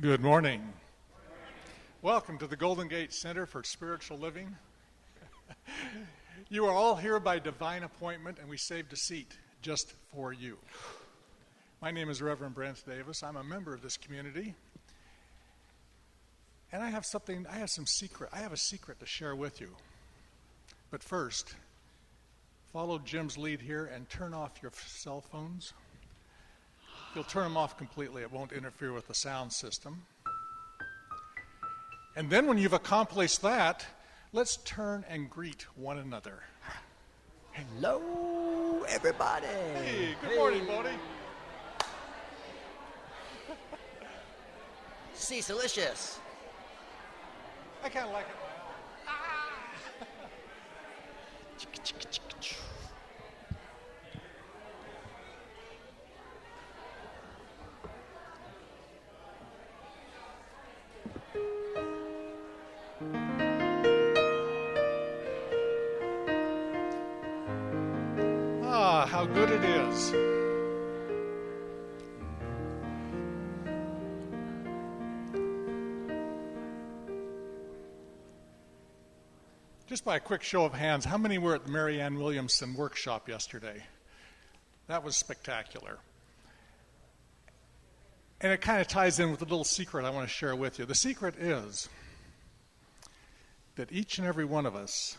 Good morning. Welcome to the Golden Gate Center for Spiritual Living. You are all here by divine appointment, and we saved a seat just for you. My name is Reverend Brent Davis. I'm a member of this community. And I have a secret to share with you. But first, follow Jim's lead here and turn off your cell phones. You'll turn them off completely. It won't interfere with the sound system. And then when you've accomplished that, let's turn and greet one another. Hello, everybody. Hey, good morning, Bodie. Ceaselicious. I kind of like it. How good it is. Just by a quick show of hands, how many were at the Marianne Williamson workshop yesterday? That was spectacular. And it kind of ties in with a little secret I want to share with you. The secret is that each and every one of us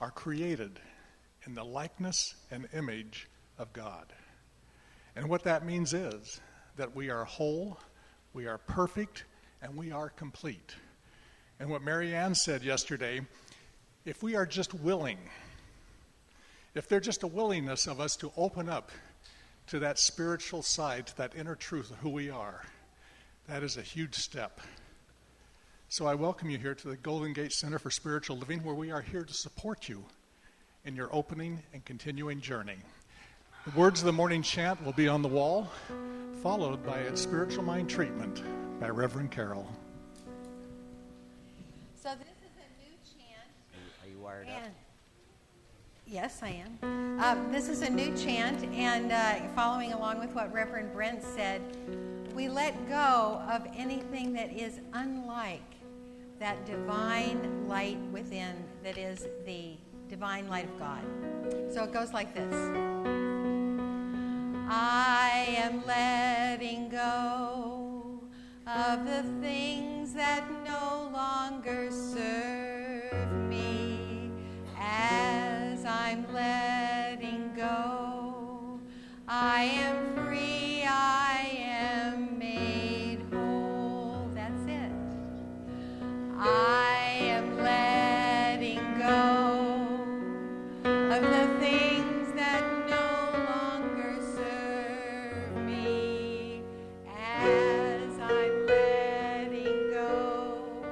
are created in the likeness and image of God. And what that means is that we are whole, we are perfect, and we are complete. And what Marianne said yesterday, if we are just willing, if there's just a willingness of us to open up to that spiritual side, to that inner truth of who we are, that is a huge step. So I welcome you here to the Golden Gate Center for Spiritual Living, where we are here to support you in your opening and continuing journey. The words of the morning chant will be on the wall, followed by a spiritual mind treatment by Reverend Karyl. So this is a new chant. Are you wired up? Yes, I am. This is a new chant, and following along with what Reverend Brent said, we let go of anything that is unlike that divine light within that is the divine light of God. So it goes like this. I am letting go of the things that no longer serve me. As I'm letting go, I am free, I am made whole. That's it. I am letting go of the things that no longer serve me. As I'm letting go,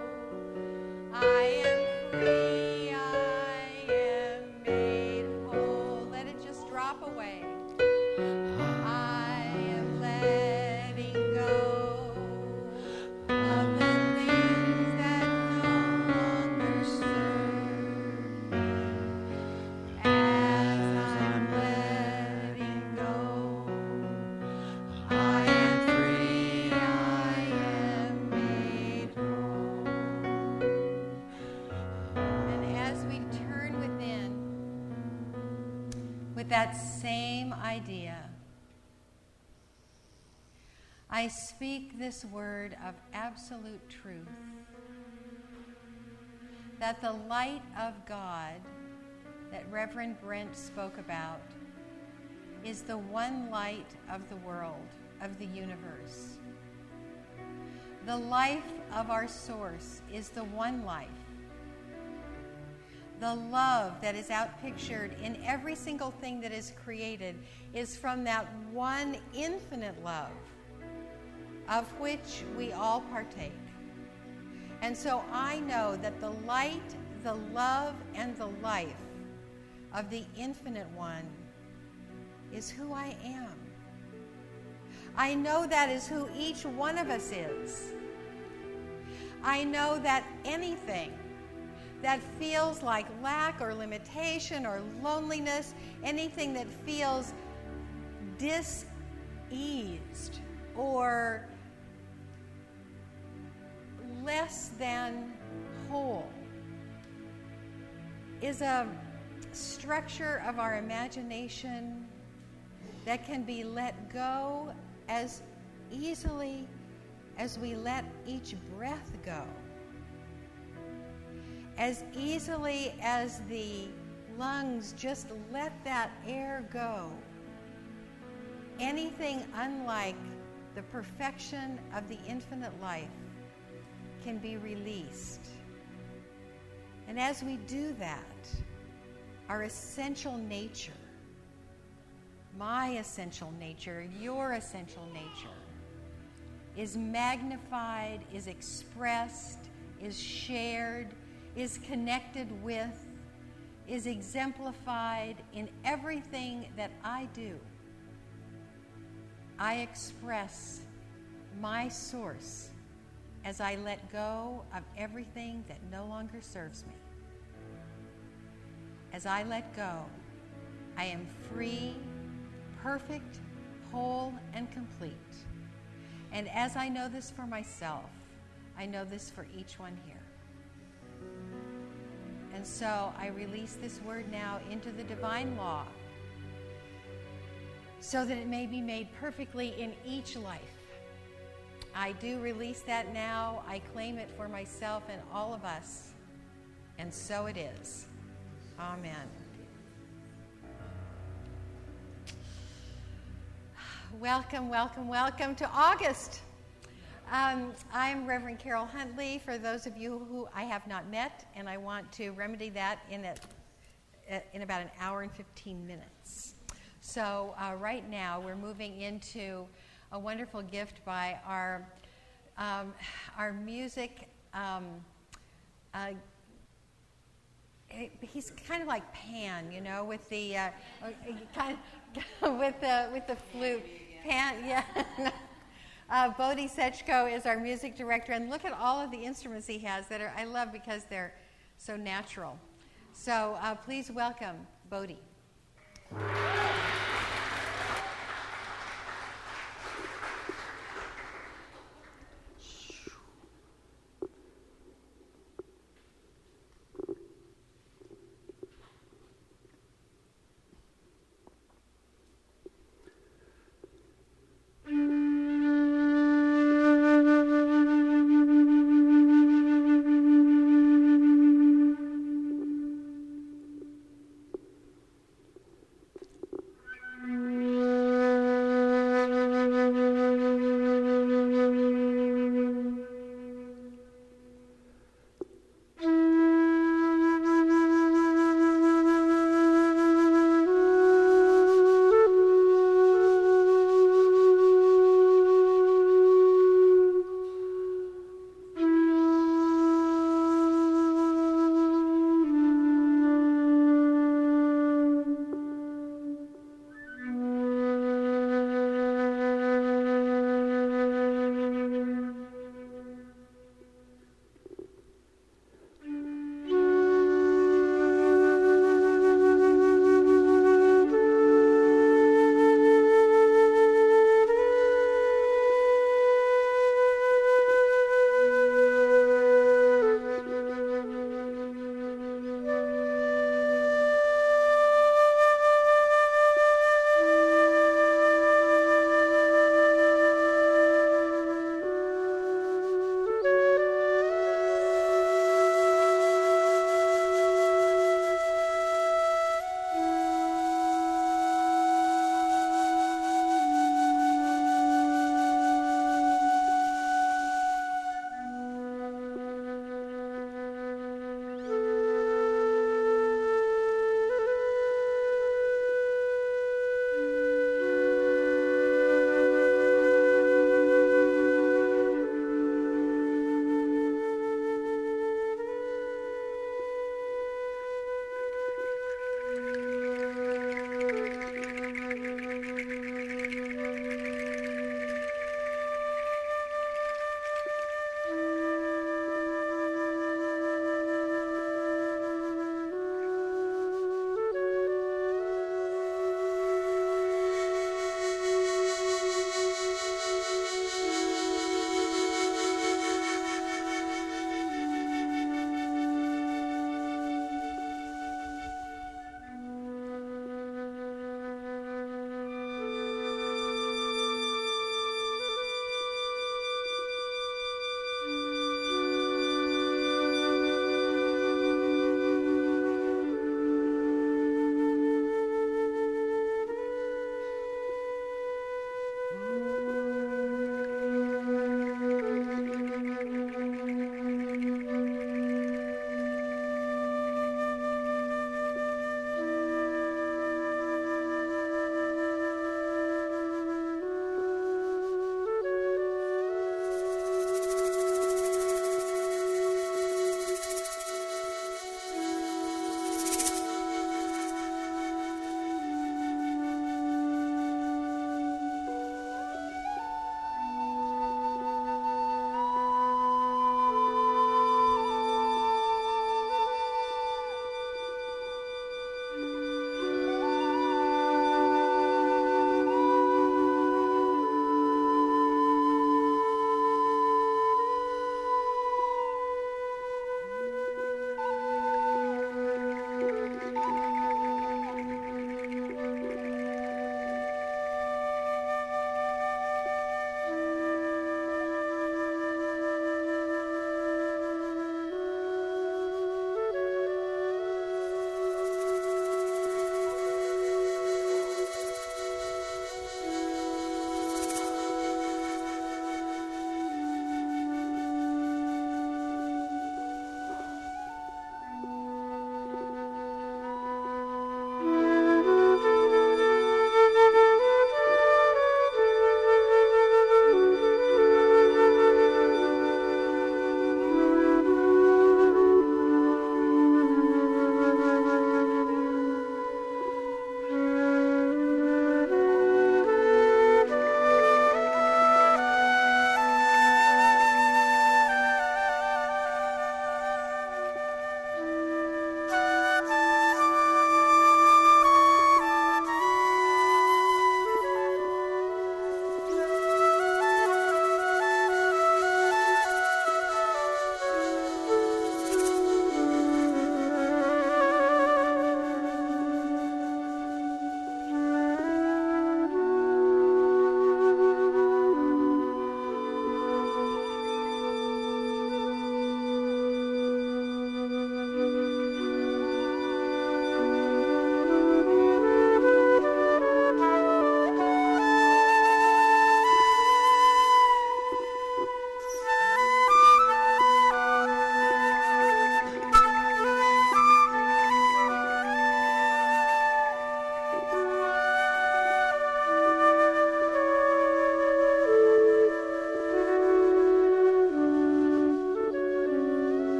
I am free, I am made whole. Let it just drop away. I am letting go of the things that no longer serve me. As I'm letting go, I am free, I am made whole. And as we turn within with that same idea, I speak this word of absolute truth, that the light of God that Reverend Brent spoke about is the one light of the world, of the universe. The life of our source is the one life. The love that is outpictured in every single thing that is created is from that one infinite love of which we all partake. And so I know that the light, the love, and the life of the infinite one is who I am. I know that is who each one of us is. I know that anything that feels like lack or limitation or loneliness, anything that feels diseased or less than whole is a structure of our imagination that can be let go as easily as we let each breath go. As easily as the lungs just let that air go. Anything unlike the perfection of the infinite life can be released. And as we do that, our essential nature, my essential nature, your essential nature, is magnified, is expressed, is shared, is connected with, is exemplified in everything that I do. I express my source as I let go of everything that no longer serves me. As I let go, I am free, perfect, whole, and complete. And as I know this for myself, I know this for each one here. And so I release this word now into the divine law so that it may be made perfectly in each life. I do release that now. I claim it for myself and all of us. And so it is. Amen. Welcome, welcome, welcome to August. I'm Reverend Karyl Huntley, for those of you who I have not met, and I want to remedy that in about an hour and 15 minutes. So right now we're moving into a wonderful gift by our music. He's kind of like Pan, you know, with the with the flute. Pan, yeah. Bodhi Sechko is our music director, and look at all of the instruments he has that I love because they're so natural. So please welcome Bodhi.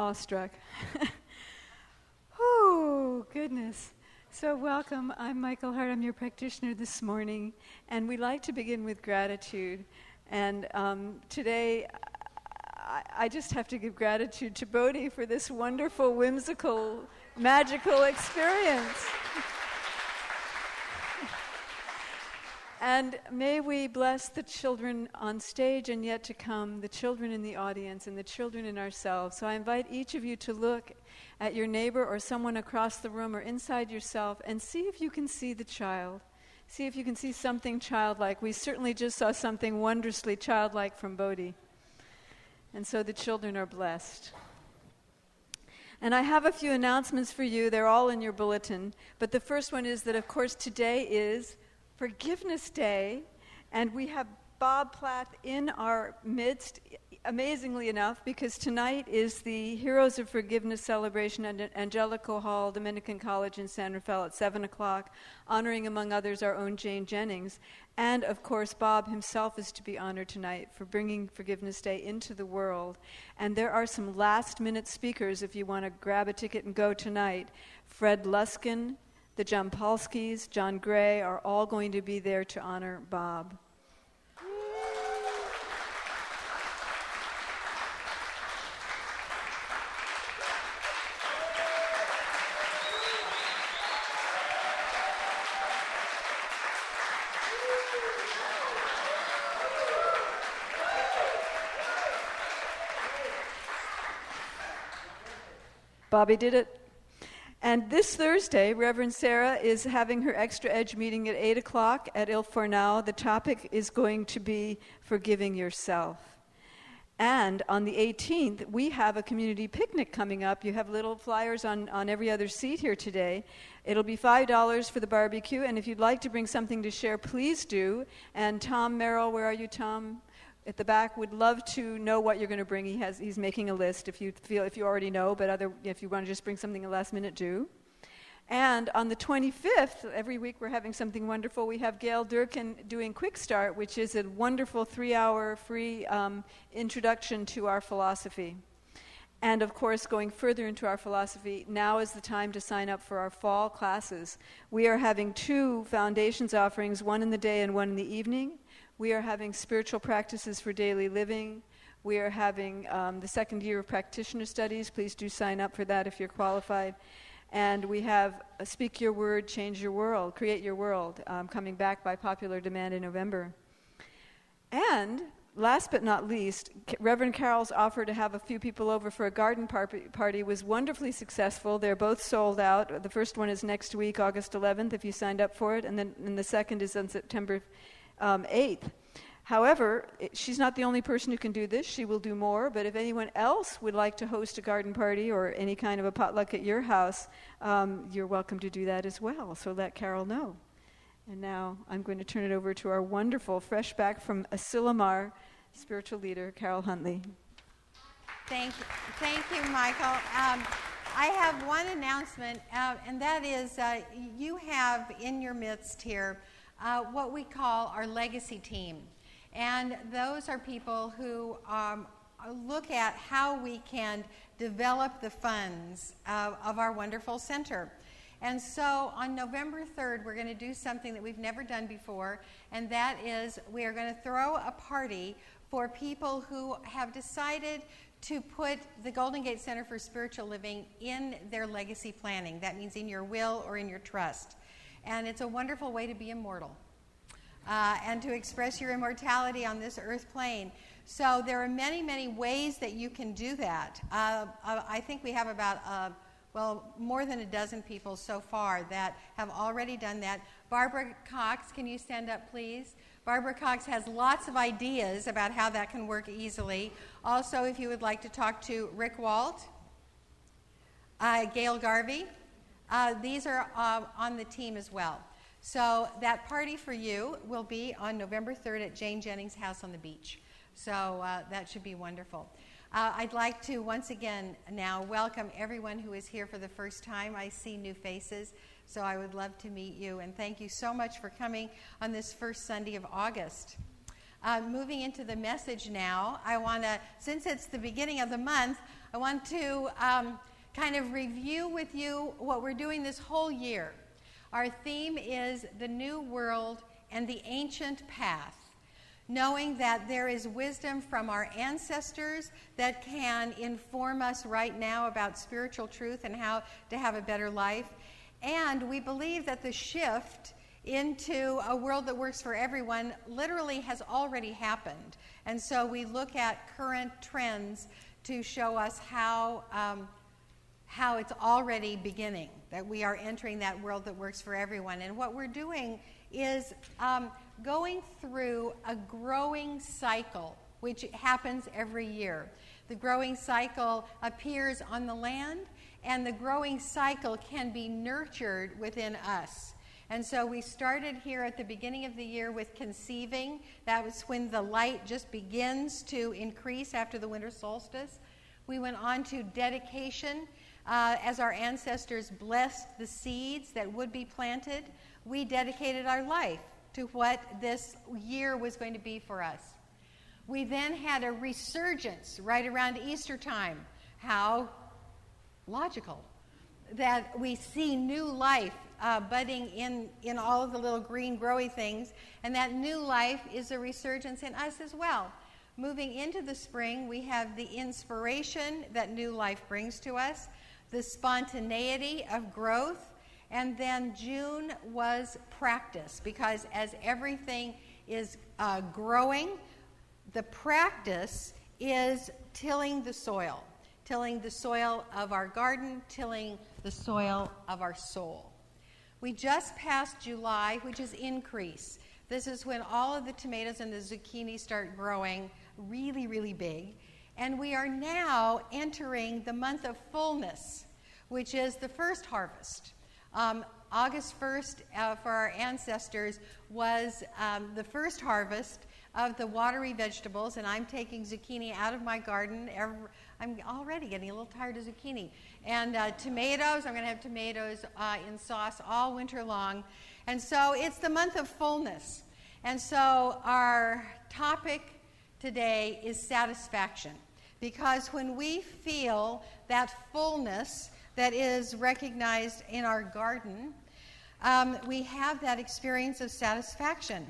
awestruck. Oh, goodness. So welcome. I'm Michael Hart. I'm your practitioner this morning. And we like to begin with gratitude. And today, I just have to give gratitude to Bodhi for this wonderful, whimsical, magical experience. And may we bless the children on stage and yet to come, the children in the audience and the children in ourselves. So I invite each of you to look at your neighbor or someone across the room or inside yourself and see if you can see the child. See if you can see something childlike. We certainly just saw something wondrously childlike from Bodhi. And so the children are blessed. And I have a few announcements for you. They're all in your bulletin. But the first one is that, of course, today is Forgiveness Day, and we have Bob Plath in our midst, amazingly enough, because tonight is the Heroes of Forgiveness celebration at Angelico Hall, Dominican College in San Rafael at 7 o'clock, honoring, among others, our own Jane Jennings. And, of course, Bob himself is to be honored tonight for bringing Forgiveness Day into the world. And there are some last-minute speakers if you want to grab a ticket and go tonight. Fred Luskin, the Jampolskys, John Gray are all going to be there to honor Bob. Bobby did it. And this Thursday, Reverend Sarah is having her Extra Edge meeting at 8 o'clock at Il Fornau. The topic is going to be forgiving yourself. And on the 18th, we have a community picnic coming up. You have little flyers on every other seat here today. It'll be $5 for the barbecue, and if you'd like to bring something to share, please do. And Tom Merrill, where are you, Tom? At the back, would love to know what you're going to bring. He's making a list if you already know, but if you want to just bring something at last minute, do. And on the 25th, every week we're having something wonderful. We have Gail Durkin doing Quick Start, which is a wonderful 3-hour free introduction to our philosophy. And of course, going further into our philosophy, now is the time to sign up for our fall classes. We are having 2 foundations offerings, one in the day and one in the evening. We are having spiritual practices for daily living. We are having the second year of practitioner studies. Please do sign up for that if you're qualified. And we have Speak Your Word, Change Your World, Create Your World, coming back by popular demand in November. And last but not least, Reverend Karyl's offer to have a few people over for a garden party was wonderfully successful. They're both sold out. The first one is next week, August 11th, if you signed up for it. And the second is on September 8th. However, she's not the only person who can do this. She will do more, but if anyone else would like to host a garden party or any kind of a potluck at your house, you're welcome to do that as well. So let Karyl know. And now I'm going to turn it over to our wonderful, fresh back from Asilomar spiritual leader, Karyl Huntley. Thank you, Michael. I have one announcement, and that is you have in your midst here what we call our legacy team. And those are people who look at how we can develop the funds of our wonderful center. And so on November 3rd, we're going to do something that we've never done before, and that is we are going to throw a party for people who have decided to put the Golden Gate Center for Spiritual Living in their legacy planning. That means in your will or in your trust. And it's a wonderful way to be immortal and to express your immortality on this earth plane. So there are many, many ways that you can do that. I think we have about, more than a dozen people so far that have already done that. Barbara Cox, can you stand up, please? Barbara Cox has lots of ideas about how that can work easily. Also, if you would like to talk to Rick Walt, Gail Garvey, these are on the team as well. So that party for you will be on November 3rd at Jane Jennings' house on the beach. So that should be wonderful. I'd like to once again now welcome everyone who is here for the first time. I see new faces, so I would love to meet you. And thank you so much for coming on this first Sunday of August. Moving into the message now, I want to, since it's the beginning of the month, I want to kind of review with you what we're doing this whole year. Our theme is the new world and the ancient path, knowing that there is wisdom from our ancestors that can inform us right now about spiritual truth and how to have a better life. And we believe that the shift into a world that works for everyone literally has already happened. And so we look at current trends to show us how it's already beginning, that we are entering that world that works for everyone. And what we're doing is going through a growing cycle, which happens every year. The growing cycle appears on the land, and the growing cycle can be nurtured within us. And so we started here at the beginning of the year with conceiving. That was when the light just begins to increase after the winter solstice. We went on to dedication. As our ancestors blessed the seeds that would be planted, we dedicated our life to what this year was going to be for us. We then had a resurgence right around Easter time. How logical that we see new life budding in all of the little green growy things, and that new life is a resurgence in us as well. Moving into the spring, we have the inspiration that new life brings to us, the spontaneity of growth, and then June was practice, because as everything is growing, the practice is tilling the soil of our garden, tilling the soil of our soul. We just passed July, which is increase. This is when all of the tomatoes and the zucchini start growing really, really big. And we are now entering the month of fullness, which is the first harvest. August 1st for our ancestors was the first harvest of the watery vegetables, and I'm taking zucchini out of my garden. I'm already getting a little tired of zucchini. And tomatoes, I'm going to have tomatoes in sauce all winter long. And so it's the month of fullness. And so our topic today is satisfaction. Because when we feel that fullness that is recognized in our garden, we have that experience of satisfaction.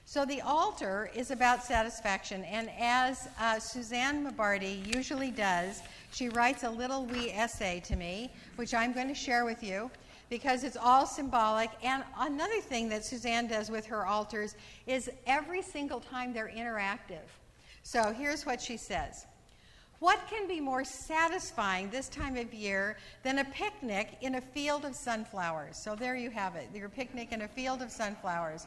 So the altar is about satisfaction, and as Suzanne Mabardi usually does, she writes a little wee essay to me, which I'm going to share with you, because it's all symbolic. And another thing that Suzanne does with her altars is every single time they're interactive. So here's what she says. What can be more satisfying this time of year than a picnic in a field of sunflowers? So there you have it, your picnic in a field of sunflowers.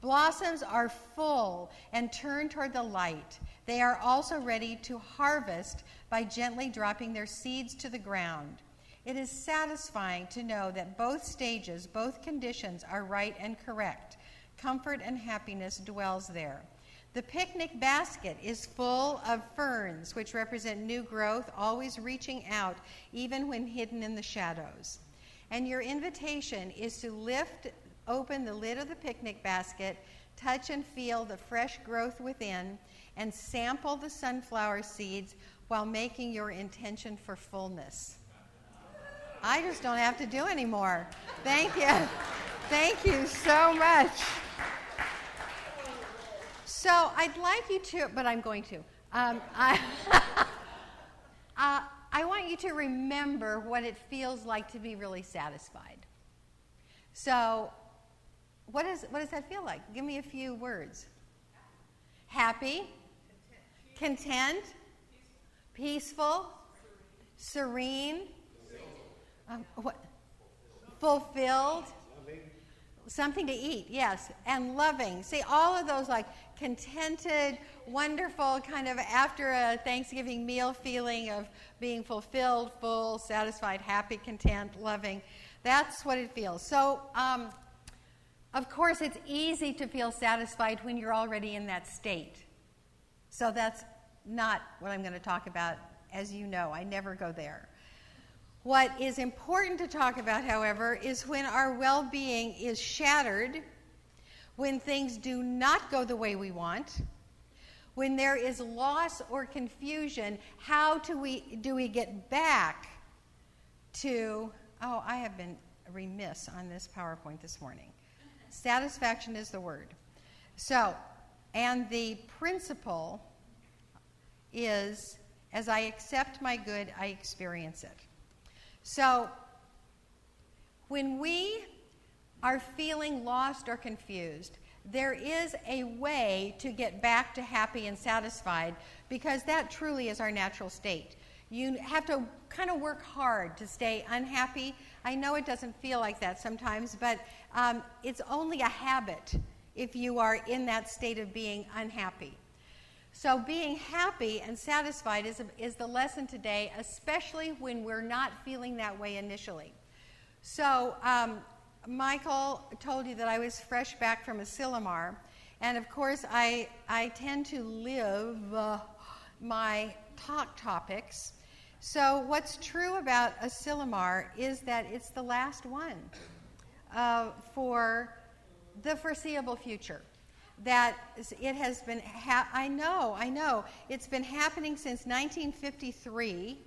Blossoms are full and turn toward the light. They are also ready to harvest by gently dropping their seeds to the ground. It is satisfying to know that both stages, both conditions are right and correct. Comfort and happiness dwells there. The picnic basket is full of ferns, which represent new growth, always reaching out, even when hidden in the shadows. And your invitation is to lift open the lid of the picnic basket, touch and feel the fresh growth within, and sample the sunflower seeds while making your intention for fullness. I just don't have to do anymore. Thank you. Thank you so much. So I'd like you to, but I'm going to. I want you to remember what it feels like to be really satisfied. So what does that feel like? Give me a few words. Happy, content, peaceful, serene, fulfilled, something to eat, yes, and loving. See, all of those like contented, wonderful, kind of after a Thanksgiving meal feeling of being fulfilled, full, satisfied, happy, content, loving. That's what it feels. So, of course, it's easy to feel satisfied when you're already in that state. So that's not what I'm going to talk about. As you know, I never go there. What is important to talk about, however, is when our well-being is shattered, when things do not go the way we want, when there is loss or confusion, how do we get back to, I have been remiss on this PowerPoint this morning. Satisfaction is the word. So, and the principle is, as I accept my good, I experience it. So, when we are feeling lost or confused, there is a way to get back to happy and satisfied, because that truly is our natural state. You have to kind of work hard to stay unhappy. I know it doesn't feel like that sometimes, but it's only a habit if you are in that state of being unhappy. So being happy and satisfied is the lesson today, especially when we're not feeling that way initially. So Michael told you that I was fresh back from Asilomar, and of course I tend to live my talk topics. So what's true about Asilomar is that it's the last one for the foreseeable future. That it has been, I know, it's been happening since 1953,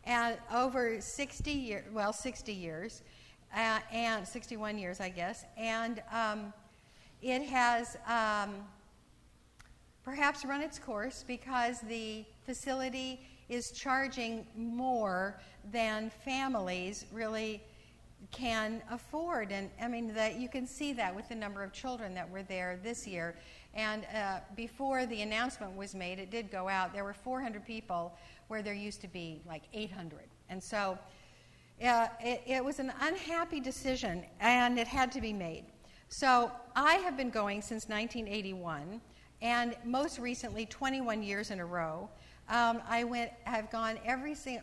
and over 60 years, and 61 years, I guess, and it has perhaps run its course because the facility is charging more than families really can afford. And I mean, that you can see that with the number of children that were there this year. And before the announcement was made, it did go out. There were 400 people where there used to be like 800. And so it was an unhappy decision, and it had to be made. So I have been going since 1981, and most recently 21 years in a row. I've gone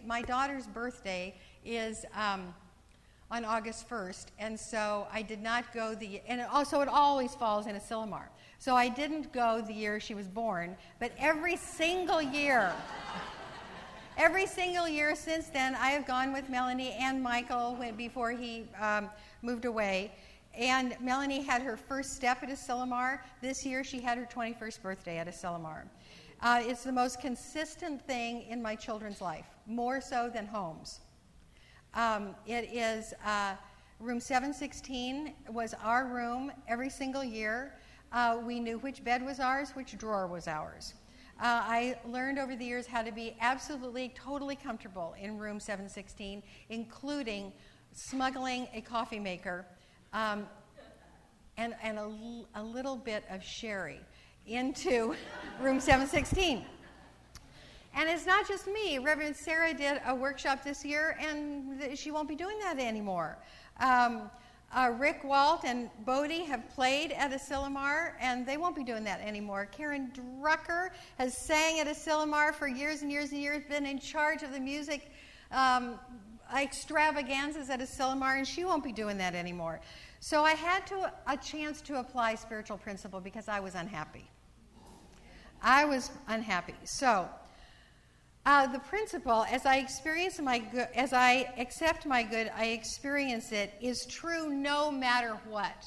my daughter's birthday is on August 1st, and so I did not go and it always falls in Asilomar. So I didn't go the year she was born, but every single year since then, I have gone with Melanie and Michael before he moved away. And Melanie had her first step at Asilomar. This year, she had her 21st birthday at Asilomar. It's the most consistent thing in my children's life, more so than homes. It is room 716 was our room every single year. We knew which bed was ours, which drawer was ours. I learned over the years how to be absolutely, totally comfortable in room 716, including smuggling a coffee maker and a little bit of sherry into room 716. And it's not just me. Reverend Sarah did a workshop this year, and she won't be doing that anymore. Rick Walt and Bodie have played at Asilomar, and they won't be doing that anymore. Karen Drucker has sang at Asilomar for years and years and years, been in charge of the music extravaganzas at Asilomar, and she won't be doing that anymore. So I had a chance to apply spiritual principle because I was unhappy. So the principle, as I accept my good, I experience it, is true no matter what.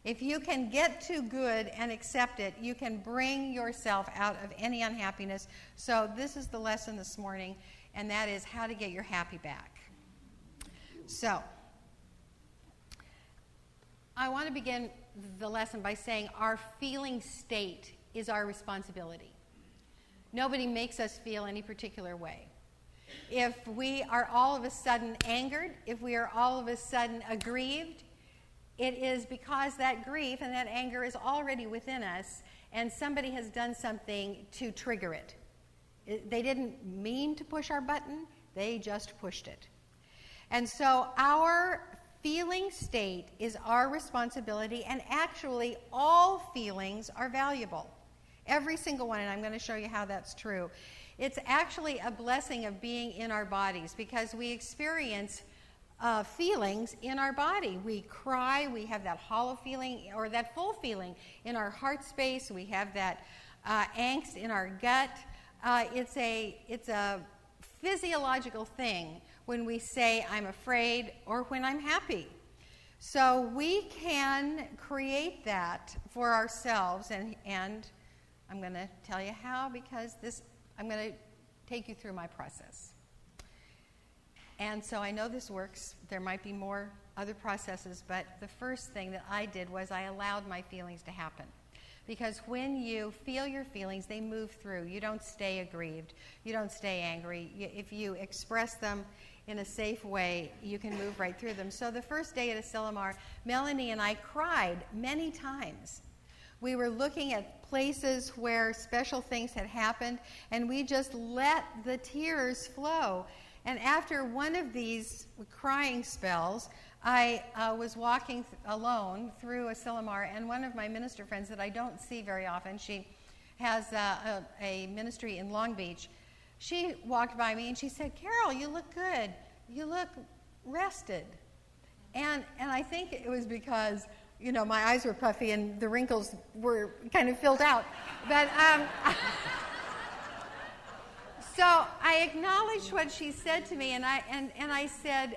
If you can get to good and accept it, you can bring yourself out of any unhappiness. So this is the lesson this morning, and that is how to get your happy back. So I want to begin the lesson by saying our feeling state is our responsibility. Nobody makes us feel any particular way. If we are all of a sudden angered, if we are all of a sudden aggrieved, it is because that grief and that anger is already within us, and somebody has done something to trigger it. They didn't mean to push our button, they just pushed it. And so our feeling state is our responsibility, and actually all feelings are valuable. Every single one, and I'm going to show you how that's true. It's actually a blessing of being in our bodies because we experience feelings in our body. We cry, we have that hollow feeling or that full feeling in our heart space. We have that angst in our gut. It's a physiological thing when we say I'm afraid or when I'm happy. So we can create that for ourselves and I'm going to tell you how, because I'm going to take you through my process. And so I know this works. There might be more other processes, but the first thing that I did was I allowed my feelings to happen. Because when you feel your feelings, they move through. You don't stay aggrieved. You don't stay angry. If you express them in a safe way, you can move right through them. So the first day at Asilomar, Melanie and I cried many times. We were looking at places where special things had happened, and we just let the tears flow. And after one of these crying spells, I was walking alone through Asilomar, and one of my minister friends that I don't see very often, she has a ministry in Long Beach, she walked by me and she said, "Karyl, you look good. You look rested." And I think it was because, you know, my eyes were puffy and the wrinkles were kind of filled out. But so I acknowledged what she said to me, and I said,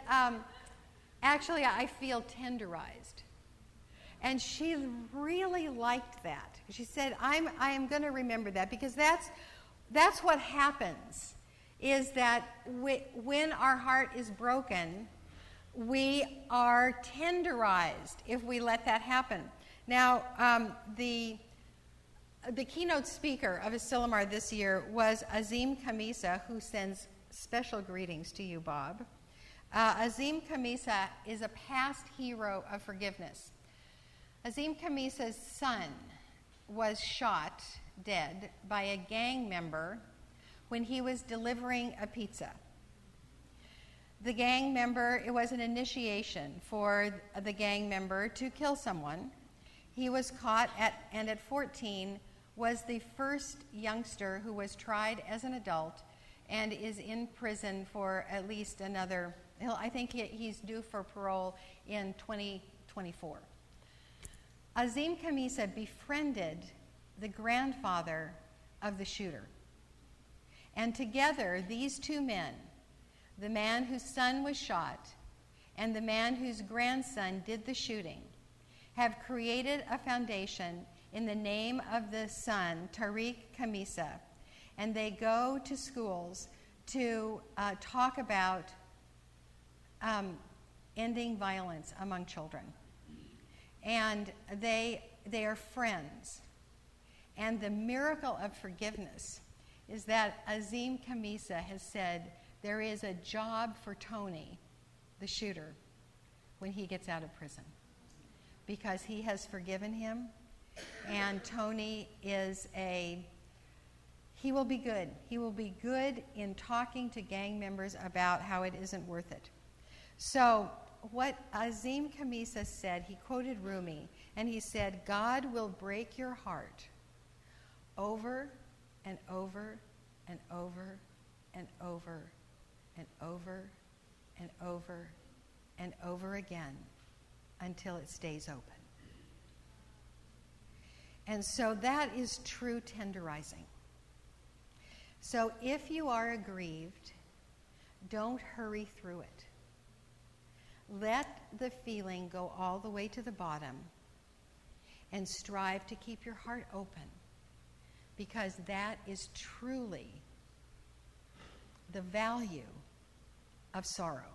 "Actually, I feel tenderized." And she really liked that. She said, I am going to remember that, because that's what happens, is that when our heart is broken, we are tenderized if we let that happen. Now, the keynote speaker of Asilomar this year was Azim Khamisa, who sends special greetings to you, Bob. Azim Khamisa is a past hero of forgiveness. Azim Khamisa's son was shot dead by a gang member when he was delivering a pizza. The gang member, it was an initiation for the gang member to kill someone. He was caught and at 14 was the first youngster who was tried as an adult and is in prison for at least another, I think he's due for parole in 2024. Azim Khamisa befriended the grandfather of the shooter. And together, these two men, the man whose son was shot and the man whose grandson did the shooting, have created a foundation in the name of the son, Tariq Khamisa, and they go to schools to talk about ending violence among children. And they are friends. And the miracle of forgiveness is that Azim Khamisa has said there is a job for Tony, the shooter, when he gets out of prison, because he has forgiven him, and Tony he will be good. He will be good in talking to gang members about how it isn't worth it. So what Azim Khamisa said, he quoted Rumi, and he said, "God will break your heart over and over and over and over and over and over and over again until it stays open." And so that is true tenderizing. So if you are aggrieved, don't hurry through it. Let the feeling go all the way to the bottom and strive to keep your heart open, because that is truly the value of sorrow.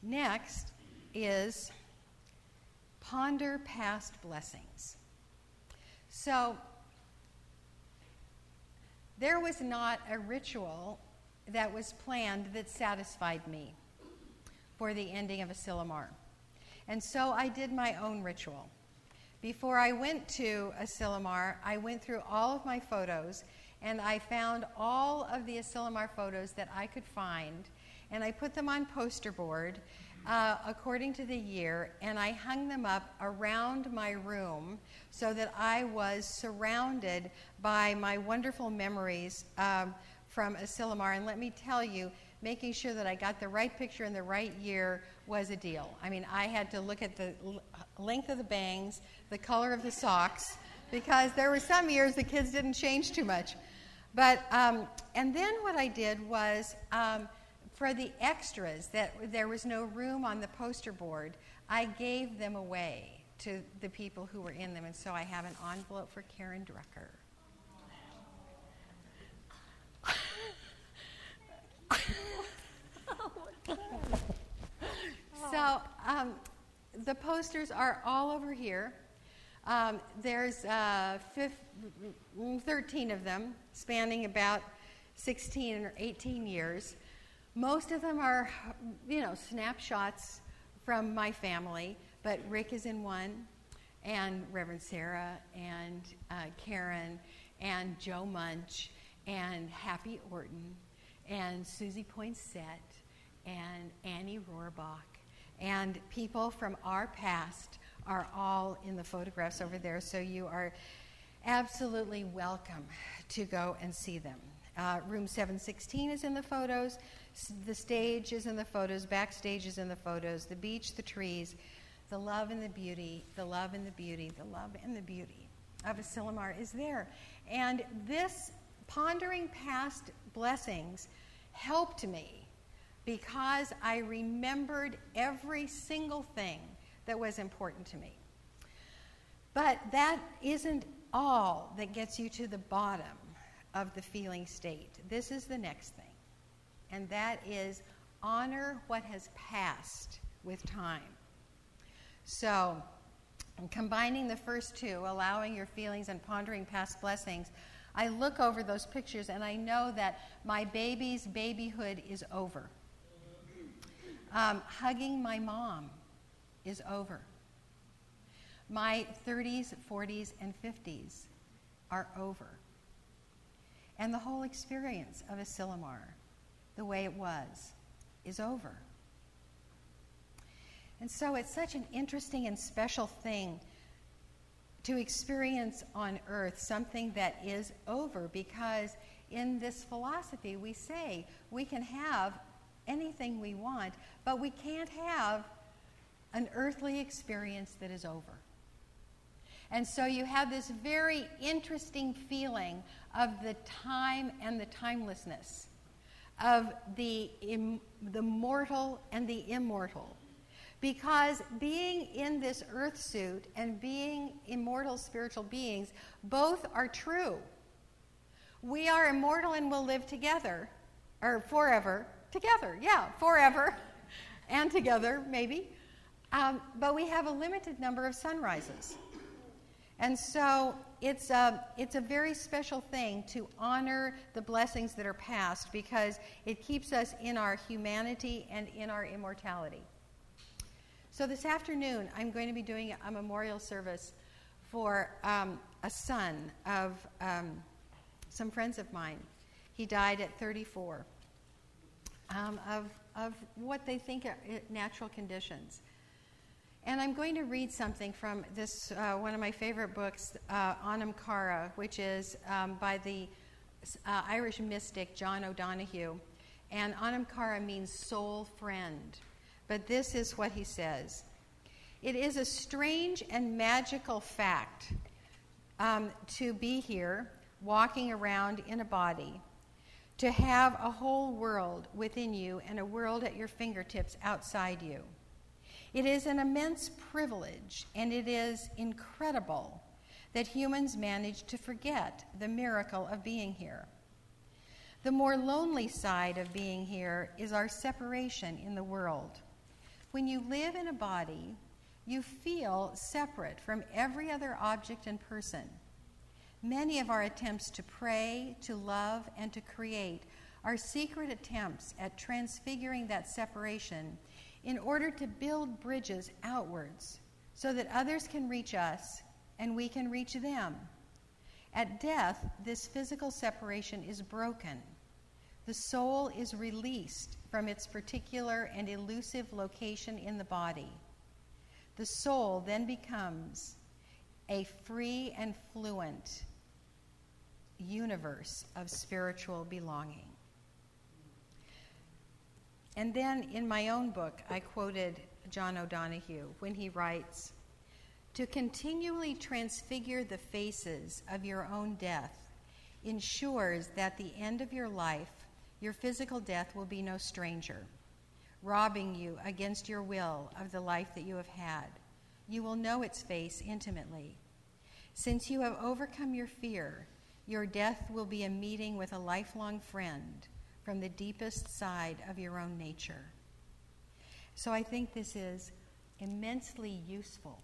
Next is ponder past blessings. So there was not a ritual that was planned that satisfied me for the ending of Asilomar. And so I did my own ritual. Before I went to Asilomar, I went through all of my photos, and I found all of the Asilomar photos that I could find, and I put them on poster board according to the year, and I hung them up around my room so that I was surrounded by my wonderful memories from Asilomar. And let me tell you, making sure that I got the right picture in the right year was a deal. I mean, I had to look at the length of the bangs, the color of the socks, because there were some years the kids didn't change too much. But and then what I did was, for the extras that there was no room on the poster board, I gave them away to the people who were in them. And so I have an envelope for Karen Drucker. So the posters are all over here. There's 13 of them, spanning about 16 or 18 years. Most of them are, snapshots from my family, but Rick is in one, and Reverend Sarah, and Karen, and Joe Munch, and Happy Orton, and Susie Poinsett, and Annie Rohrbach, and people from our past are all in the photographs over there, so you are absolutely welcome to go and see them. Room 716 is in the photos, the stage is in the photos, backstage is in the photos, the beach, the trees, the love and the beauty, the love and the beauty, the love and the beauty of Asilomar is there. And this pondering past blessings helped me because I remembered every single thing that was important to me. But that isn't all that gets you to the bottom of the feeling state. This is the next thing, and that is honor what has passed with time. So, combining the first two, allowing your feelings and pondering past blessings, I look over those pictures and I know that my baby's babyhood is over. Hugging my mom is over. My 30s, 40s, and 50s are over. And the whole experience of Asilomar, the way it was, is over. And so it's such an interesting and special thing to experience on earth something that is over, because in this philosophy we say we can have anything we want, but we can't have an earthly experience that is over. And so you have this very interesting feeling of the time and the timelessness, of the mortal and the immortal. Because being in this earth suit and being immortal spiritual beings, both are true. We are immortal and will live together, or forever, together, forever, and together, maybe. But we have a limited number of sunrises. And so it's a very special thing to honor the blessings that are past, because it keeps us in our humanity and in our immortality. So this afternoon, I'm going to be doing a memorial service for a son of some friends of mine. He died at 34 of what they think are natural conditions. And I'm going to read something from this, one of my favorite books, Anam Cara, which is by the Irish mystic John O'Donohue. And Anam Cara means soul friend. But this is what he says. It is a strange and magical fact to be here, walking around in a body, to have a whole world within you and a world at your fingertips outside you. It is an immense privilege, and it is incredible that humans manage to forget the miracle of being here. The more lonely side of being here is our separation in the world. When you live in a body, you feel separate from every other object and person. Many of our attempts to pray, to love, and to create are secret attempts at transfiguring that separation in order to build bridges outwards so that others can reach us and we can reach them. At death, this physical separation is broken. The soul is released from its particular and elusive location in the body. The soul then becomes a free and fluent universe of spiritual belonging. And then in my own book, I quoted John O'Donohue when he writes, "To continually transfigure the faces of your own death ensures that the end of your life, your physical death, will be no stranger, robbing you against your will of the life that you have had. you will know its face intimately. Since you have overcome your fear, your death will be a meeting with a lifelong friend from the deepest side of your own nature. So I think this is immensely useful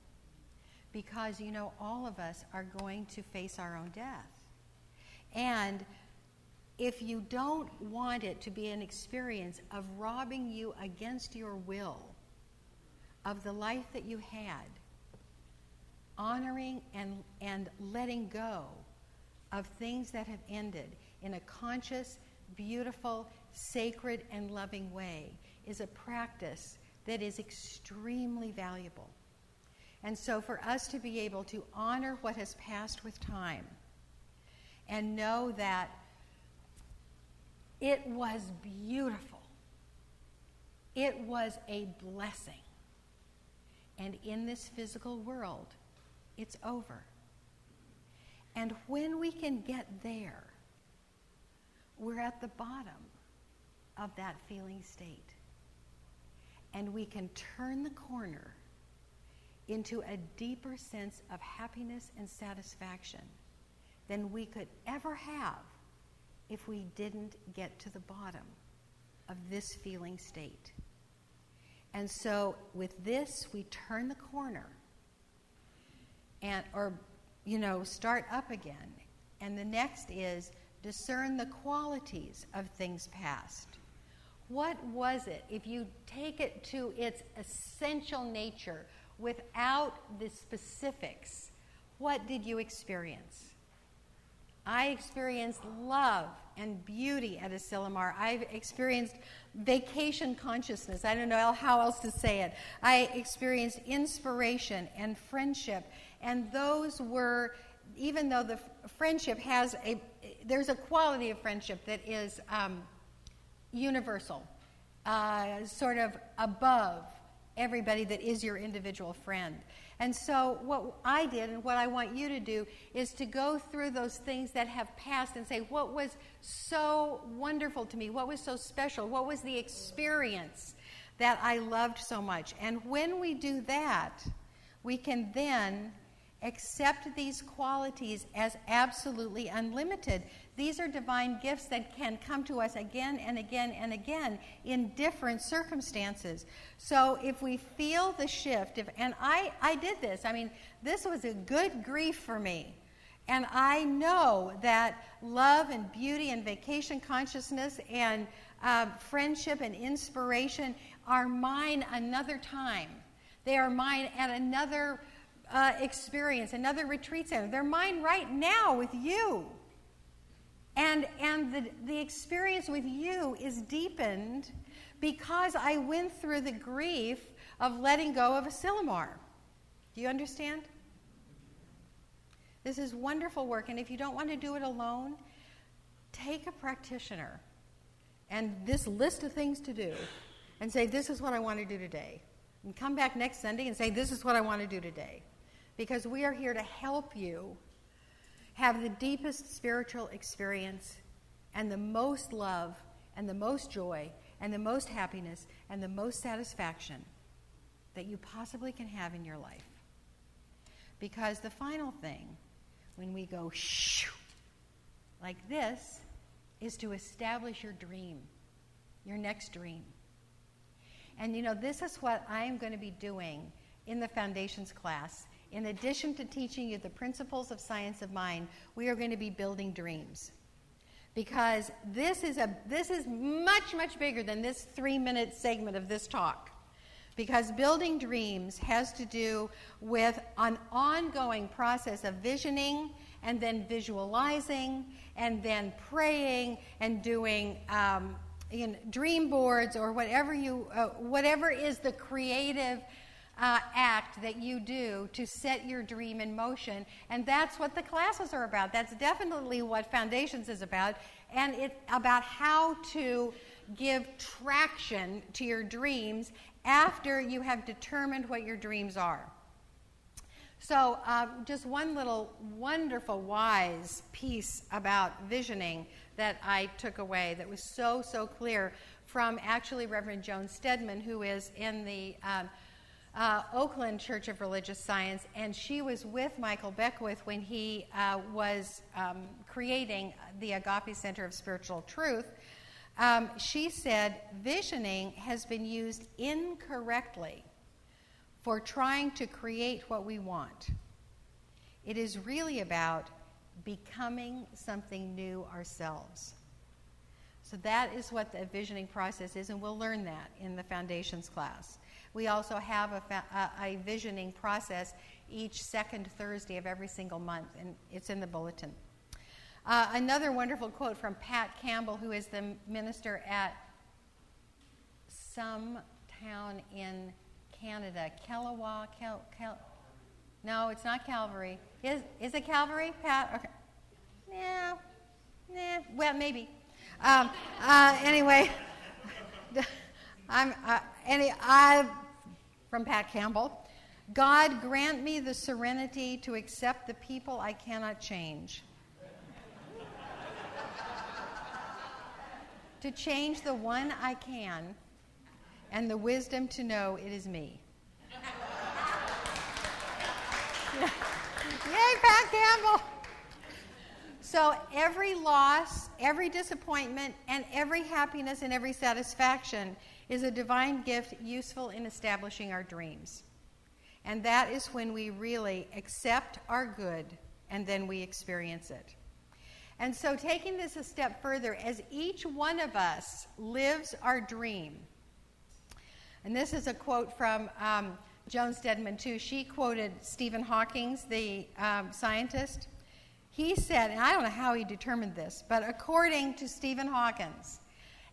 because, you know, all of us are going to face our own death. And if you don't want it to be an experience of robbing you against your will of the life that you had, honoring and letting go of things that have ended in a conscious, beautiful, sacred, and loving way is a practice that is extremely valuable. And so for us to be able to honor what has passed with time and know that it was beautiful, it was a blessing, and in this physical world, it's over. And when we can get there, we're at the bottom of that feeling state. And we can turn the corner into a deeper sense of happiness and satisfaction than we could ever have if we didn't get to the bottom of this feeling state. And so with this, we turn the corner start up again. And the next is discern the qualities of things past. What was it, if you take it to its essential nature without the specifics, what did you experience? I experienced love and beauty at Asilomar. I've experienced vacation consciousness. I don't know how else to say it. I experienced inspiration and friendship. And those were, even though the friendship there's a quality of friendship that is universal, sort of above everybody that is your individual friend. And so what I did and what I want you to do is to go through those things that have passed and say, what was so wonderful to me? What was so special? What was the experience that I loved so much? And when we do that, we can then accept these qualities as absolutely unlimited. These are divine gifts that can come to us again and again and again in different circumstances. So if we feel the shift, and I did this, this was a good grief for me. And I know that love and beauty and vacation consciousness and friendship and inspiration are mine another time. They are mine at another experience, another retreat center. They're mine right now with you. And the experience with you is deepened because I went through the grief of letting go of Asilomar. Do you understand? This is wonderful work, and if you don't want to do it alone, take a practitioner and this list of things to do and say, this is what I want to do today. And come back next Sunday and say, this is what I want to do today. Because we are here to help you have the deepest spiritual experience and the most love and the most joy and the most happiness and the most satisfaction that you possibly can have in your life. Because the final thing, when we go shoo, like this, is to establish your dream, your next dream. And this is what I'm going to be doing in the Foundations class. In addition to teaching you the principles of science of mind, we are going to be building dreams. Because this is much, much bigger than this 3-minute segment of this talk. Because building dreams has to do with an ongoing process of visioning and then visualizing and then praying and doing dream boards or whatever is the creative act that you do to set your dream in motion. And that's what the classes are about. That's definitely what Foundations is about. And it's about how to give traction to your dreams after you have determined what your dreams are. So just one little wonderful, wise piece about visioning that I took away that was so, so clear from actually Reverend Joan Stedman, who is in the Oakland Church of Religious Science, and she was with Michael Beckwith when he was creating the Agape Center of Spiritual Truth. She said visioning has been used incorrectly for trying to create what we want. It is really about becoming something new ourselves. So that is what the visioning process is, and we'll learn that in the Foundations class. We also have a visioning process each second Thursday of every single month, and it's in the bulletin. Another wonderful quote from Pat Campbell, who is the minister at some town in Canada. No, it's not Calvary. Is it Calvary, Pat? Okay. Nah. Well, maybe. Anyway, from Pat Campbell, God grant me the serenity to accept the people I cannot change, to change the one I can, and the wisdom to know it is me. Yay, Pat Campbell! So every loss, every disappointment, and every happiness and every satisfaction is a divine gift useful in establishing our dreams. And that is when we really accept our good and then we experience it. And so taking this a step further, as each one of us lives our dream, and this is a quote from Joan Stedman too. She quoted Stephen Hawking, the scientist. He said, and I don't know how he determined this, but according to Stephen Hawking,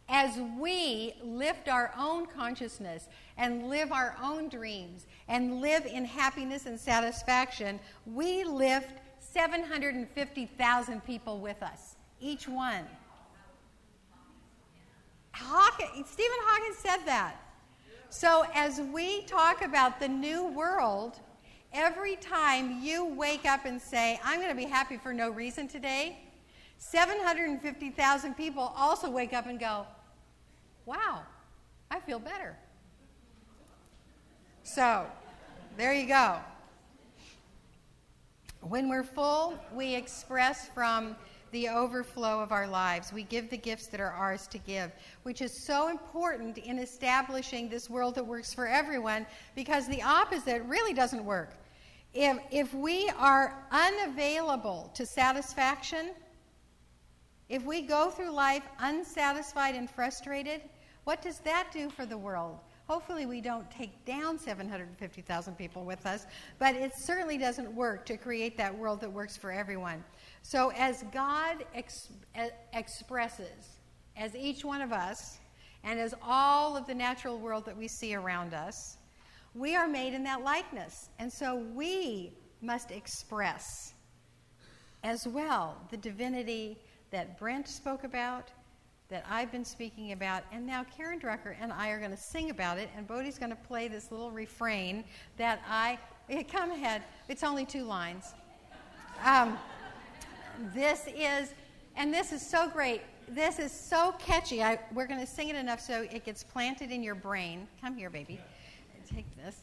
as we lift our own consciousness and live our own dreams and live in happiness and satisfaction, we lift 750,000 people with us, each one. Stephen Hawking said that. So as we talk about the new world, every time you wake up and say, I'm going to be happy for no reason today, 750,000 people also wake up and go, wow, I feel better. So, there you go. When we're full, we express from the overflow of our lives. We give the gifts that are ours to give, which is so important in establishing this world that works for everyone, because the opposite really doesn't work. If we are unavailable to satisfaction, if we go through life unsatisfied and frustrated, what does that do for the world? Hopefully we don't take down 750,000 people with us, but it certainly doesn't work to create that world that works for everyone. So as God expresses, as each one of us, and as all of the natural world that we see around us, we are made in that likeness. And so we must express as well the divinity that Brent spoke about, that I've been speaking about, and now Karen Drucker and I are going to sing about it, and Bodhi's going to play this little refrain that come ahead, it's only 2 lines. This is so great. This is so catchy. We're going to sing it enough so it gets planted in your brain. Come here, baby. Take this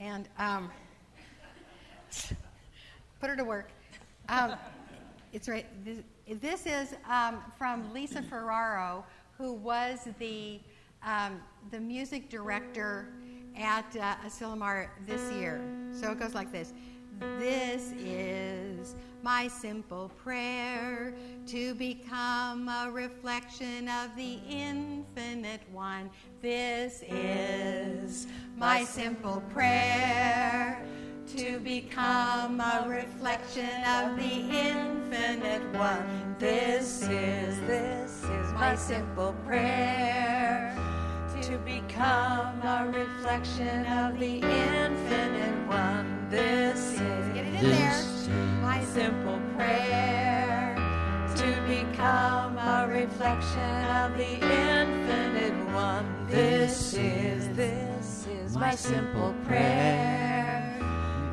and put her to work. It's right. This is from Lisa Ferraro, who was the music director at Asilomar this year. So it goes like this. This is my simple prayer, to become a reflection of the infinite one. This is my simple prayer, to become a reflection of the infinite one. This is my simple prayer, to become a reflection of the infinite one. This is my simple prayer, to become a reflection of the infinite one. This is my simple prayer,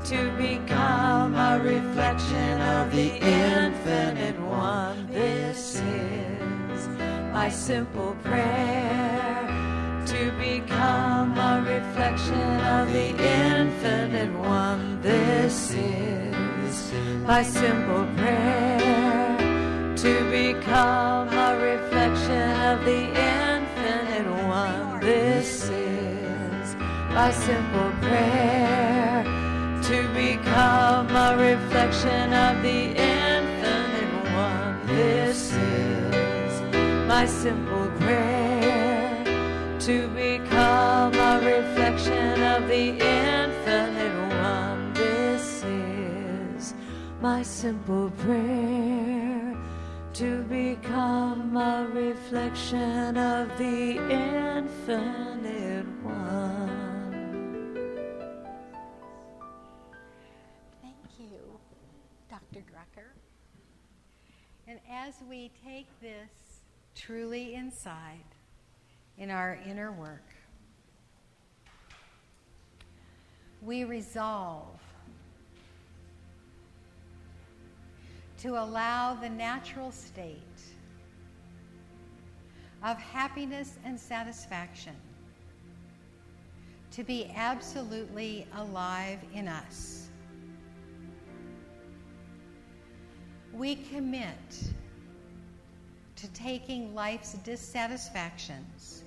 to become a reflection of the infinite one. This is my simple prayer, to become a reflection reflection of the infinite one. This is my simple prayer, to become a reflection of the infinite one. This is my simple prayer, to become a reflection of the infinite one. This is my simple prayer, to become a reflection of the infinite one. This is my simple prayer, to become a reflection of the infinite one. Thank you, Dr. Drucker. And as we take this truly inside, in our inner work, we resolve to allow the natural state of happiness and satisfaction to be absolutely alive in us. We commit to taking life's dissatisfactions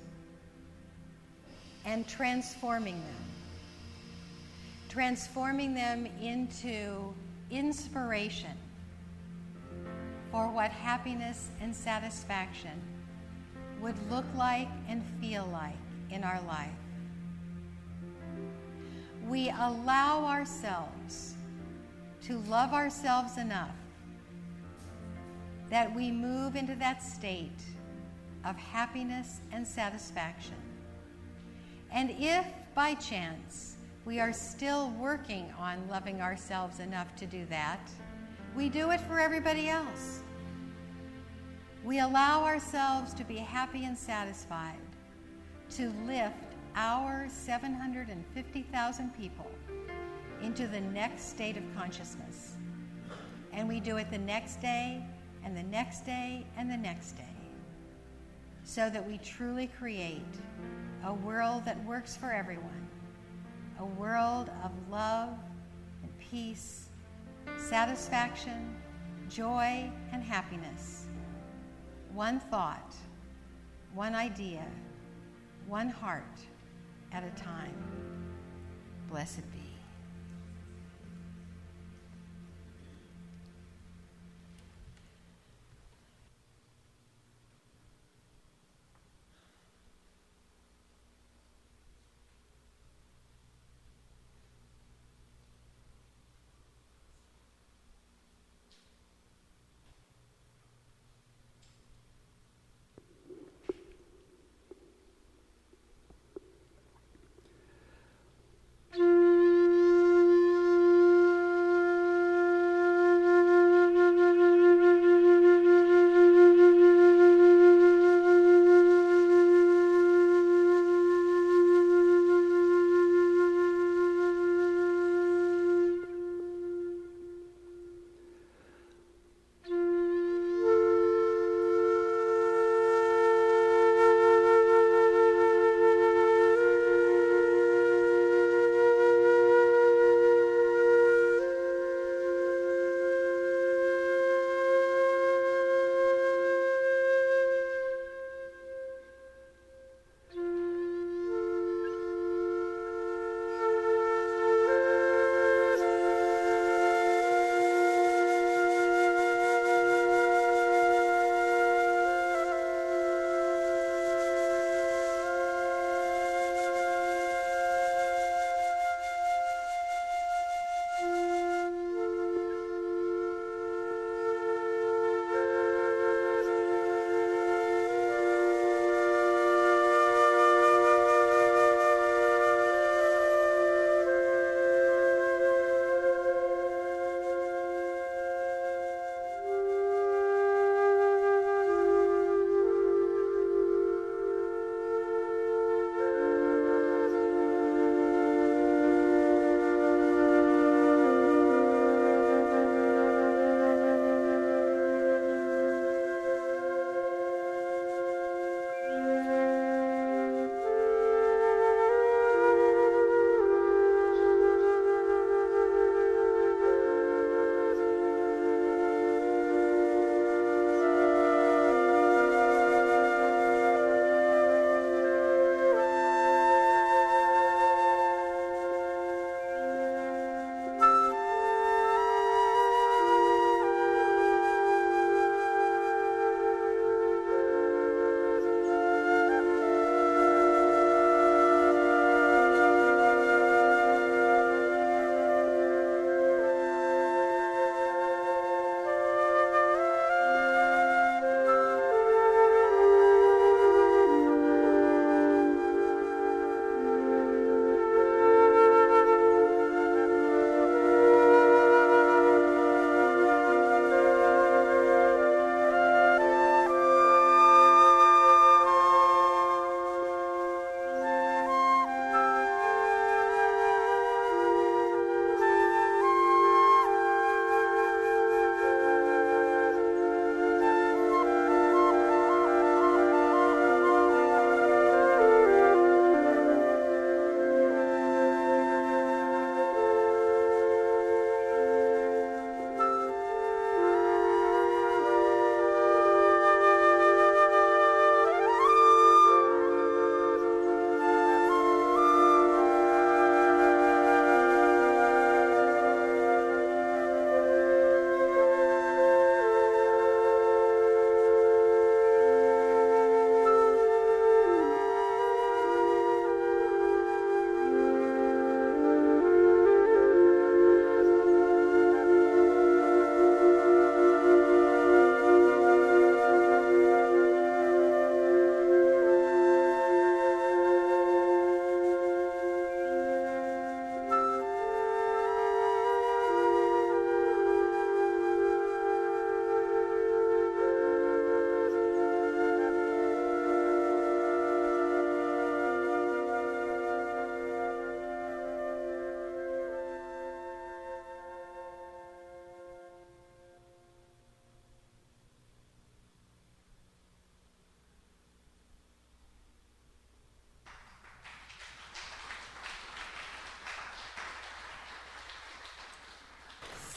and transforming them into inspiration for what happiness and satisfaction would look like and feel like in our life. We allow ourselves to love ourselves enough that we move into that state of happiness and satisfaction. And if by chance we are still working on loving ourselves enough to do that, we do it for everybody else. We allow ourselves to be happy and satisfied, to lift our 750,000 people into the next state of consciousness. And we do it the next day, and the next day, and the next day, so that we truly create a world that works for everyone, a world of love and peace, satisfaction, joy, and happiness. One thought, one idea, one heart at a time. Blessed be.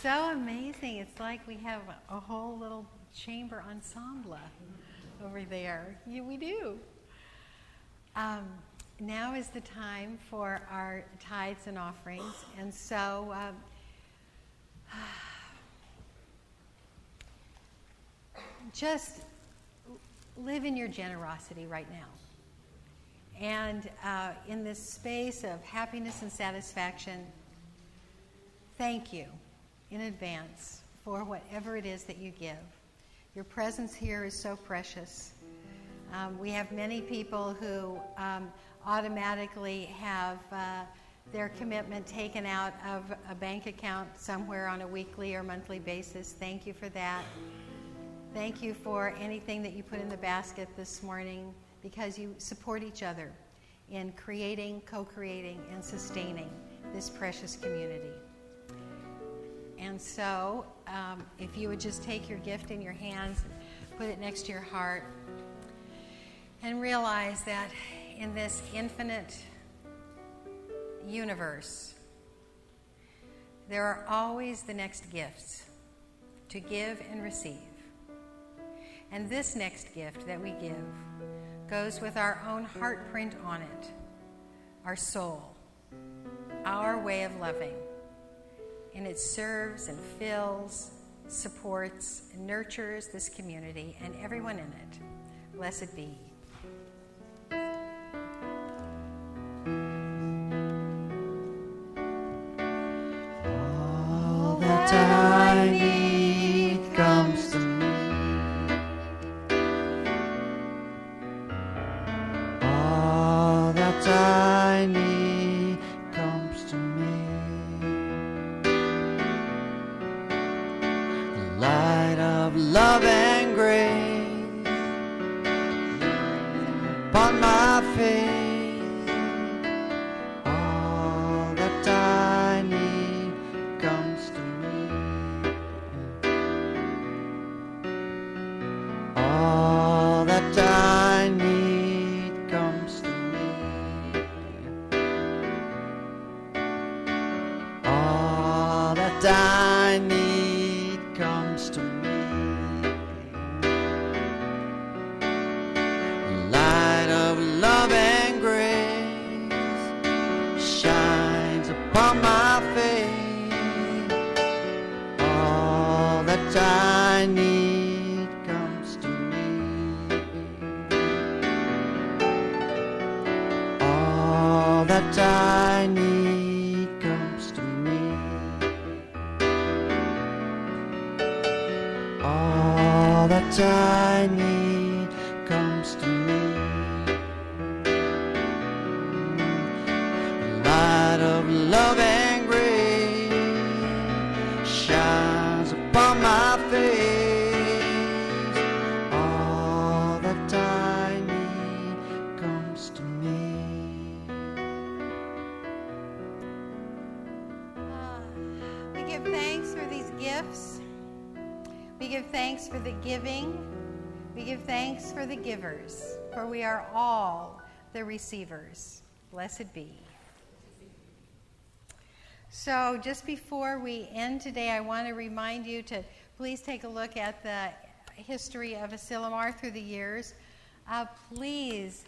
so amazing. It's like we have a whole little chamber ensemble over there. Yeah, we do. Now is the time for our tithes and offerings. And so just live in your generosity right now. And in this space of happiness and satisfaction, thank you in advance for whatever it is that you give. Your presence here is so precious. We have many people who automatically have their commitment taken out of a bank account somewhere on a weekly or monthly basis. Thank you for that. Thank you for anything that you put in the basket this morning, because you support each other in creating, co-creating, and sustaining this precious community. And so, if you would just take your gift in your hands, put it next to your heart, and realize that in this infinite universe, there are always the next gifts to give and receive. And this next gift that we give goes with our own heart print on it, our soul, our way of loving. And it serves and fills, supports, and nurtures this community and everyone in it. Blessed be. All that I need comes to me. All that I need comes to me. The light of love and grace upon my face. All that I need comes to me. All that I need comes to me. All that I need comes to me. Light of love and grace shines upon my face. All that I need comes to me. All that I need comes to me. All that I need comes to me. Light of love and grace shines upon my face. All that I need comes to me. We give thanks for these gifts. We give thanks for the giving. We give thanks for the givers, for we are all the receivers. Blessed be. So just before we end today, I want to remind you to please take a look at the history of Asilomar through the years. Please,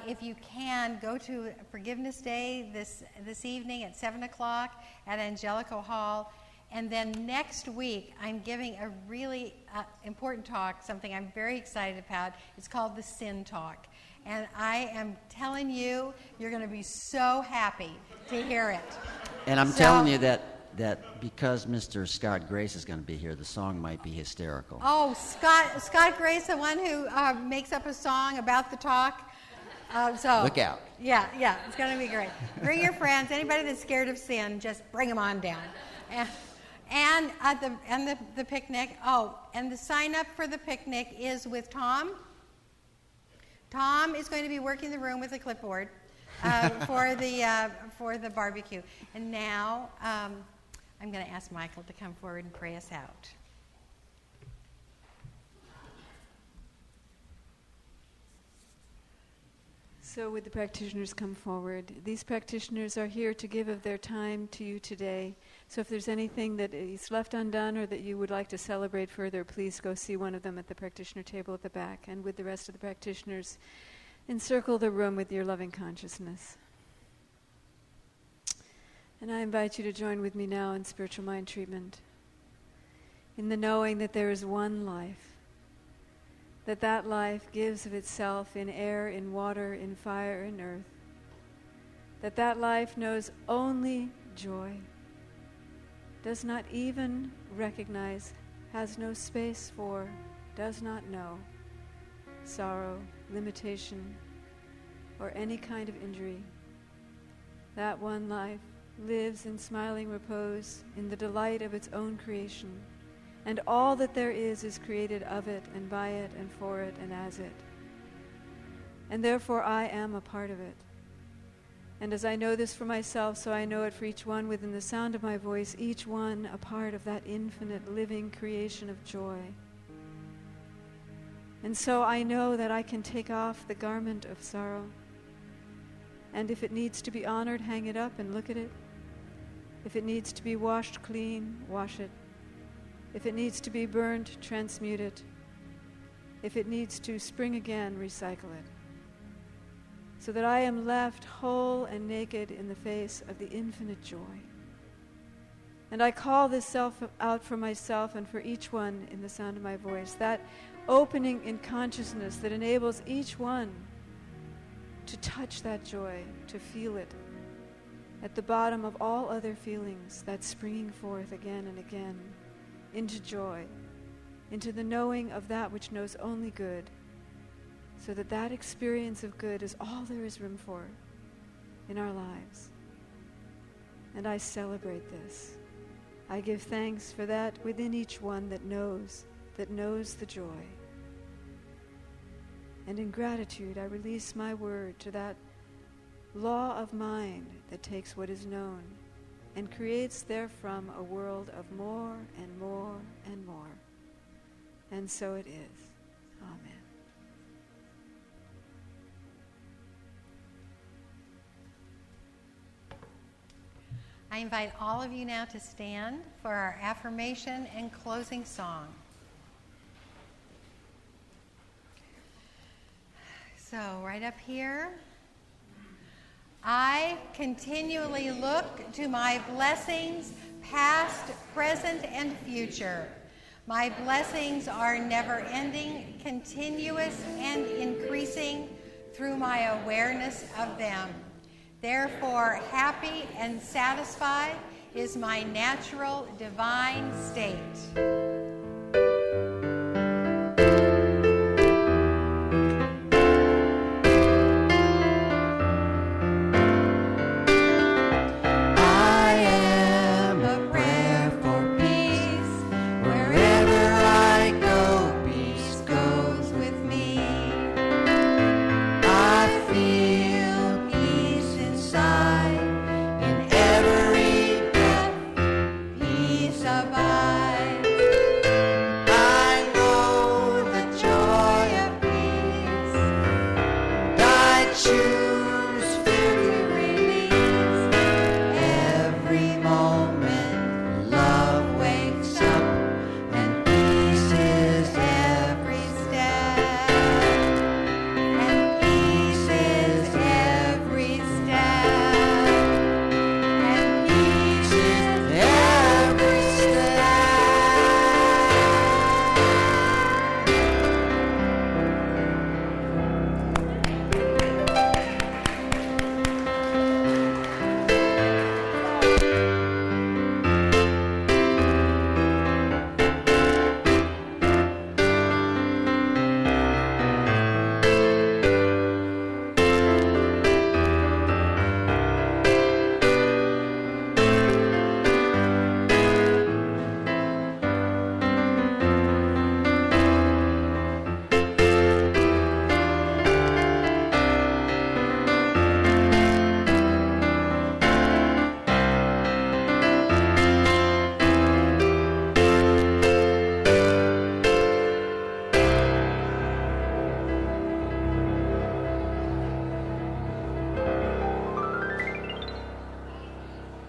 if you can, go to Forgiveness Day this evening at 7 o'clock at Angelico Hall. And then next week, I'm giving a really important talk, something I'm very excited about. It's called the Sin Talk. And I am telling you, you're going to be so happy to hear it. And I'm telling you that because Mr. Scott Grace is going to be here, the song might be hysterical. Oh, Scott Grace, the one who makes up a song about the talk. So Look out. Yeah, it's going to be great. Bring your friends. Anybody that's scared of sin, just bring them on down. And the picnic. Oh, and the sign up for the picnic is with Tom. Tom is going to be working the room with a clipboard for the barbecue. And now I'm going to ask Michael to come forward and pray us out. So would the practitioners come forward? These practitioners are here to give of their time to you today. So if there's anything that is left undone or that you would like to celebrate further, please go see one of them at the practitioner table at the back. And with the rest of the practitioners, encircle the room with your loving consciousness. And I invite you to join with me now in spiritual mind treatment, in the knowing that there is one life, that life gives of itself in air, in water, in fire, in earth, that life knows only joy, does not even recognize, has no space for, does not know sorrow, limitation, or any kind of injury. That one life lives in smiling repose, in the delight of its own creation, and all that there is created of it and by it and for it and as it. And therefore I am a part of it. And as I know this for myself, so I know it for each one within the sound of my voice, each one a part of that infinite living creation of joy. And so I know that I can take off the garment of sorrow, and if it needs to be honored, hang it up and look at it. If it needs to be washed clean, wash it. If it needs to be burned, transmute it. If it needs to spring again, recycle it. So that I am left whole and naked in the face of the infinite joy. And I call this self out for myself and for each one in the sound of my voice, that opening in consciousness that enables each one to touch that joy, to feel it at the bottom of all other feelings, that springing forth again and again into joy, into the knowing of that which knows only good, so that experience of good is all there is room for in our lives. And I celebrate this. I give thanks for that within each one that knows the joy. And in gratitude, I release my word to that law of mind that takes what is known and creates therefrom a world of more and more and more. And so it is. Amen. I invite all of you now to stand for our affirmation and closing song. So right up here, I continually look to my blessings, past, present, and future. My blessings are never-ending, continuous, and increasing through my awareness of them. Therefore, happy and satisfied is my natural divine state. Abide.